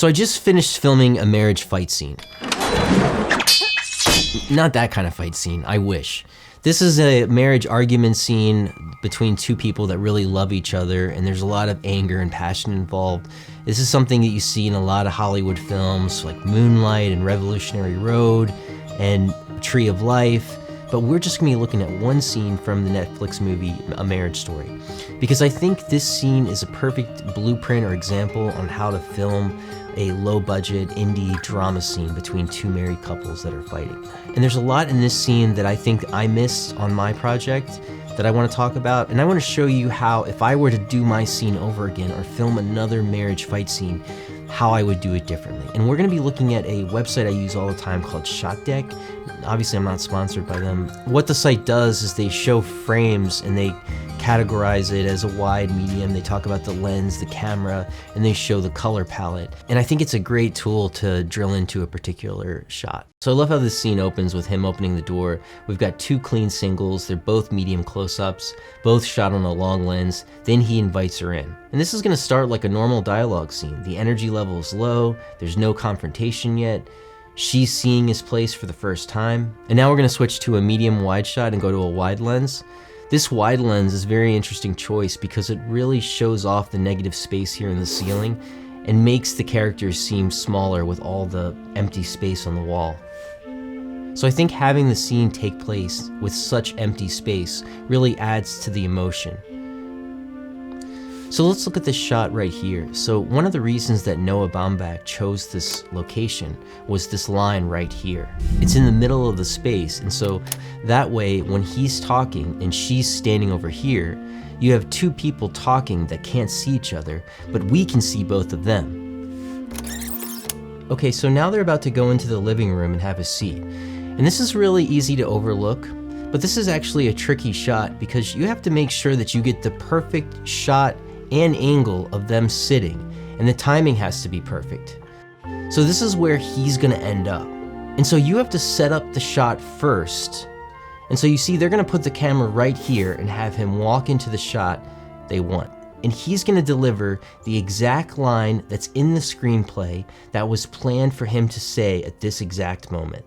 So I just finished filming a marriage fight scene. Not that kind of fight scene, I wish. This is a marriage argument scene between two people that really love each other, and there's a lot of anger and passion involved. This is something that you see in a lot of Hollywood films like Moonlight and Revolutionary Road and Tree of Life, but we're just gonna be looking at one scene from the Netflix movie, A Marriage Story, because I think this scene is a perfect blueprint or example on how to film a low-budget indie drama scene between two married couples that are fighting. And there's a lot in this scene that I think I missed on my project that I want to talk about, and I want to show you how, if I were to do my scene over again or film another marriage fight scene, how I would do it differently. And we're going to be looking at a website I use all the time called Shotdeck. Obviously, I'm not sponsored by them. What the site does is they show frames and they categorize it as a wide, medium. They talk about the lens, the camera, and they show the color palette. And I think it's a great tool to drill into a particular shot. So I love how this scene opens with him opening the door. We've got two clean singles. They're both medium close-ups, both shot on a long lens. Then he invites her in. And this is gonna start like a normal dialogue scene. The energy level is low. There's no confrontation yet. She's seeing his place for the first time. And now we're gonna switch to a medium wide shot and go to a wide lens. This wide lens is a very interesting choice because it really shows off the negative space here in the ceiling and makes the characters seem smaller with all the empty space on the wall. So I think having the scene take place with such empty space really adds to the emotion. So let's look at this shot right here. So one of the reasons that Noah Baumbach chose this location was this line right here. It's in the middle of the space, and so that way when he's talking and she's standing over here, you have two people talking that can't see each other, but we can see both of them. Okay, so now they're about to go into the living room and have a seat. And this is really easy to overlook, but this is actually a tricky shot because you have to make sure that you get the perfect shot and angle of them sitting, and the timing has to be perfect. So this is where he's gonna end up. And so you have to set up the shot first. And so you see they're gonna put the camera right here and have him walk into the shot they want. And he's gonna deliver the exact line that's in the screenplay that was planned for him to say at this exact moment.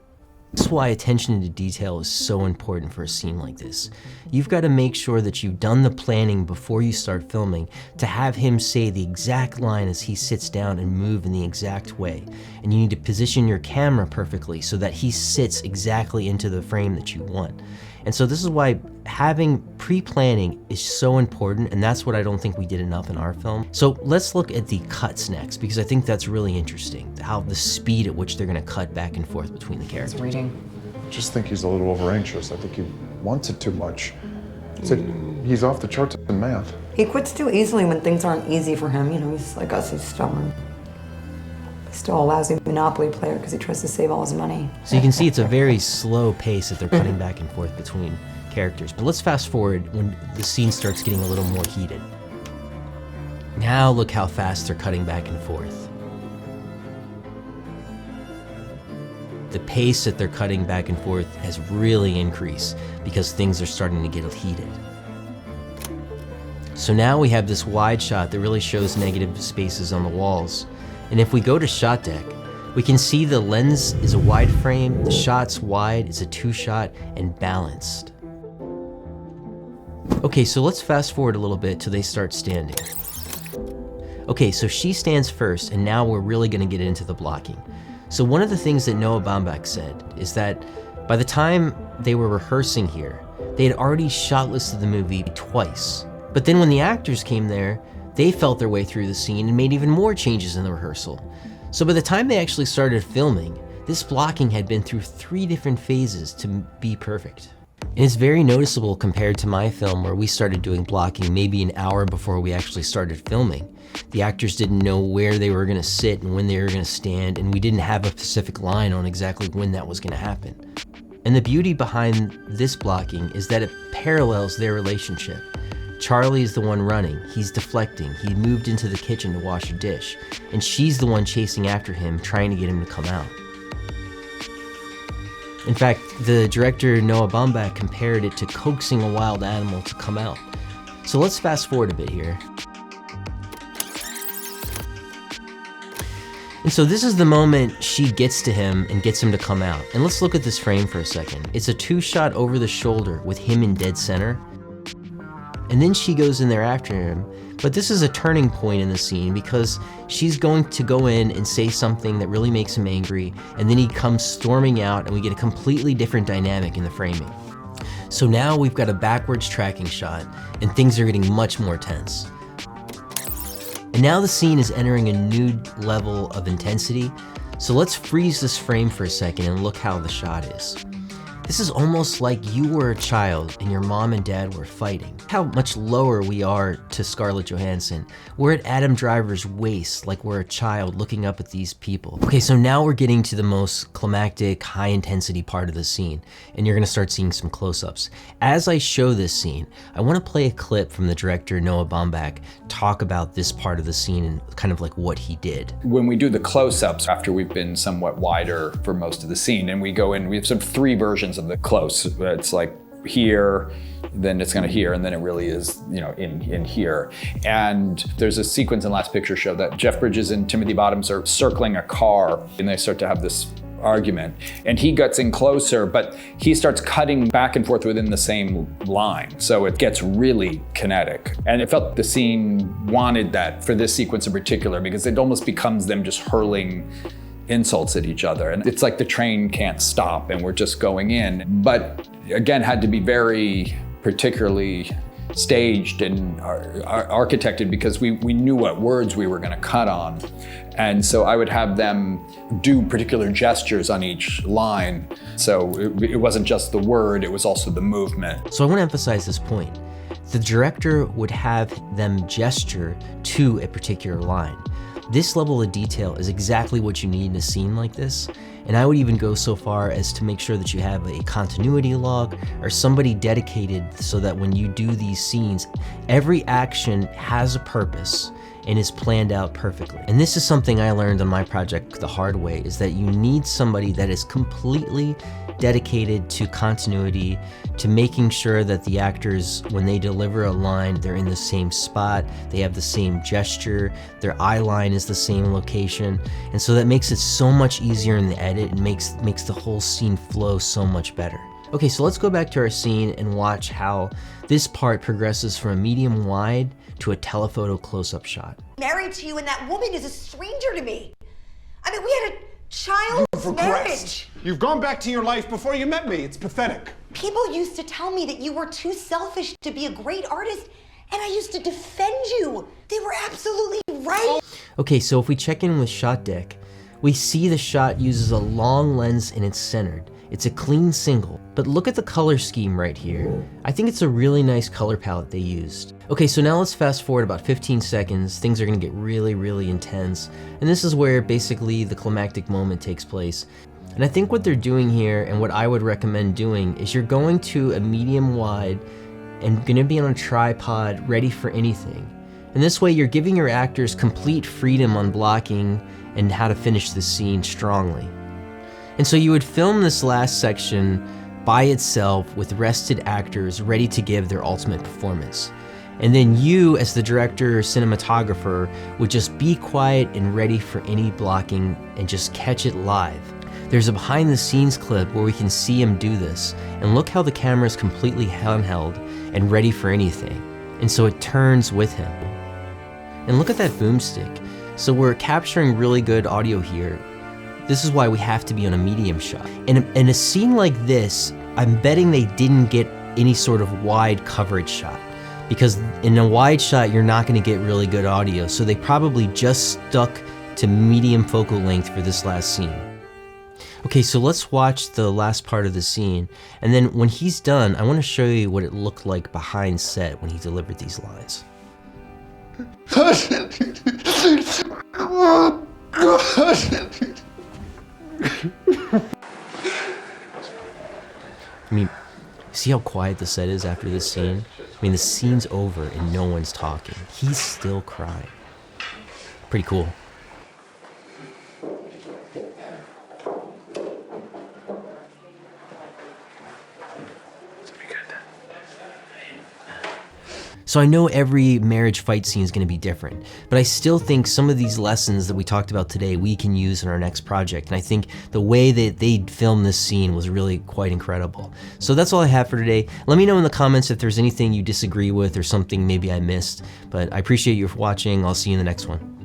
That's why attention to detail is so important for a scene like this. You've got to make sure that you've done the planning before you start filming to have him say the exact line as he sits down and move in the exact way. And you need to position your camera perfectly so that he sits exactly into the frame that you want. And so this is why having pre-planning is so important, and that's what I don't think we did enough in our film. So let's look at the cuts next, because I think that's really interesting, how the speed at which they're gonna cut back and forth between the characters. I just think he's a little over anxious. I think he wants it too much. He's off the charts in math. He quits too easily when things aren't easy for him. You know, he's like us, he's stubborn. He's still a lousy Monopoly player because he tries to save all his money. So you can see it's a very slow pace that they're cutting back and forth between characters. But let's fast forward when the scene starts getting a little more heated. Now look how fast they're cutting back and forth. The pace that they're cutting back and forth has really increased because things are starting to get heated. So now we have this wide shot that really shows negative spaces on the walls. And if we go to Shotdeck, we can see the lens is a wide frame, the shot's wide, it's a two-shot, and balanced. Okay, so let's fast forward a little bit till they start standing. Okay, so she stands first, and now we're really gonna get into the blocking. So one of the things that Noah Baumbach said is that by the time they were rehearsing here, they had already shot listed the movie twice. But then when the actors came there, they felt their way through the scene and made even more changes in the rehearsal. So by the time they actually started filming, this blocking had been through 3 different phases to be perfect. And it's very noticeable compared to my film where we started doing blocking maybe an hour before we actually started filming. The actors didn't know where they were gonna sit and when they were gonna stand, and we didn't have a specific line on exactly when that was gonna happen. And the beauty behind this blocking is that it parallels their relationship. Charlie is the one running, he's deflecting, he moved into the kitchen to wash a dish, and she's the one chasing after him, trying to get him to come out. In fact, the director Noah Baumbach compared it to coaxing a wild animal to come out. So let's fast forward a bit here. And so this is the moment she gets to him and gets him to come out. And let's look at this frame for a second. It's a 2-shot over the shoulder with him in dead center. And then she goes in there after him. But this is a turning point in the scene because she's going to go in and say something that really makes him angry, and then he comes storming out and we get a completely different dynamic in the framing. So now we've got a backwards tracking shot and things are getting much more tense. And now the scene is entering a new level of intensity. So let's freeze this frame for a second and look how the shot is. This is almost like you were a child and your mom and dad were fighting. How much lower we are to Scarlett Johansson. We're at Adam Driver's waist, like we're a child looking up at these people. Okay, so now we're getting to the most climactic, high intensity part of the scene, and you're gonna start seeing some close-ups. As I show this scene, I wanna play a clip from the director, Noah Baumbach, talk about this part of the scene and kind of like what he did. When we do the close-ups, after we've been somewhat wider for most of the scene, and we go in, we have sort of 3 versions of the close. It's like here, then it's gonna here, and then it really is, you know, in here. And there's a sequence in Last Picture Show that Jeff Bridges and Timothy Bottoms are circling a car, and they start to have this argument. And he gets in closer, but he starts cutting back and forth within the same line. So it gets really kinetic. And it felt the scene wanted that for this sequence in particular, because it almost becomes them just hurling insults at each other. And it's like the train can't stop and we're just going in. But again, had to be very particularly staged and architected because we knew what words we were gonna cut on. And so I would have them do particular gestures on each line. So it wasn't just the word, it was also the movement. So I wanna emphasize this point. The director would have them gesture to a particular line. This level of detail is exactly what you need in a scene like this, and I would even go so far as to make sure that you have a continuity log or somebody dedicated so that when you do these scenes, every action has a purpose and is planned out perfectly. And this is something I learned on my project the hard way, is that you need somebody that is completely dedicated to continuity, to making sure that the actors, when they deliver a line, they're in the same spot, they have the same gesture, their eye line is the same location. And so that makes it so much easier in the edit and makes the whole scene flow so much better. Okay, so let's go back to our scene and watch how this part progresses from a medium wide to a telephoto close-up shot. Married to you, and that woman is a stranger to me. I mean, we had a child's marriage. You've gone back to your life before you met me. It's pathetic. People used to tell me that you were too selfish to be a great artist, and I used to defend you. They were absolutely right. Okay, so if we check in with Shotdeck, we see the shot uses a long lens and it's centered. It's a clean single, but look at the color scheme right here. I think it's a really nice color palette they used. Okay, so now let's fast forward about 15 seconds. Things are gonna get really, really intense. And this is where basically the climactic moment takes place. And I think what they're doing here, and what I would recommend doing, is you're going to a medium wide and gonna be on a tripod ready for anything. And this way you're giving your actors complete freedom on blocking and how to finish the scene strongly. And so you would film this last section by itself with rested actors ready to give their ultimate performance. And then you, as the director or cinematographer, would just be quiet and ready for any blocking and just catch it live. There's a behind the scenes clip where we can see him do this, and look how the camera is completely handheld and ready for anything. And so it turns with him. And look at that boomstick. So we're capturing really good audio here. This is why we have to be on a medium shot. And in a scene like this, I'm betting they didn't get any sort of wide coverage shot, because in a wide shot, you're not gonna get really good audio. So they probably just stuck to medium focal length for this last scene. Okay, so let's watch the last part of the scene. And then when he's done, I wanna show you what it looked like behind set when he delivered these lines. I mean, see how quiet the set is after this scene? I mean, the scene's over and no one's talking. He's still crying. Pretty cool. So I know every marriage fight scene is gonna be different, but I still think some of these lessons that we talked about today, we can use in our next project. And I think the way that they filmed this scene was really quite incredible. So that's all I have for today. Let me know in the comments if there's anything you disagree with or something maybe I missed, but I appreciate you for watching. I'll see you in the next one.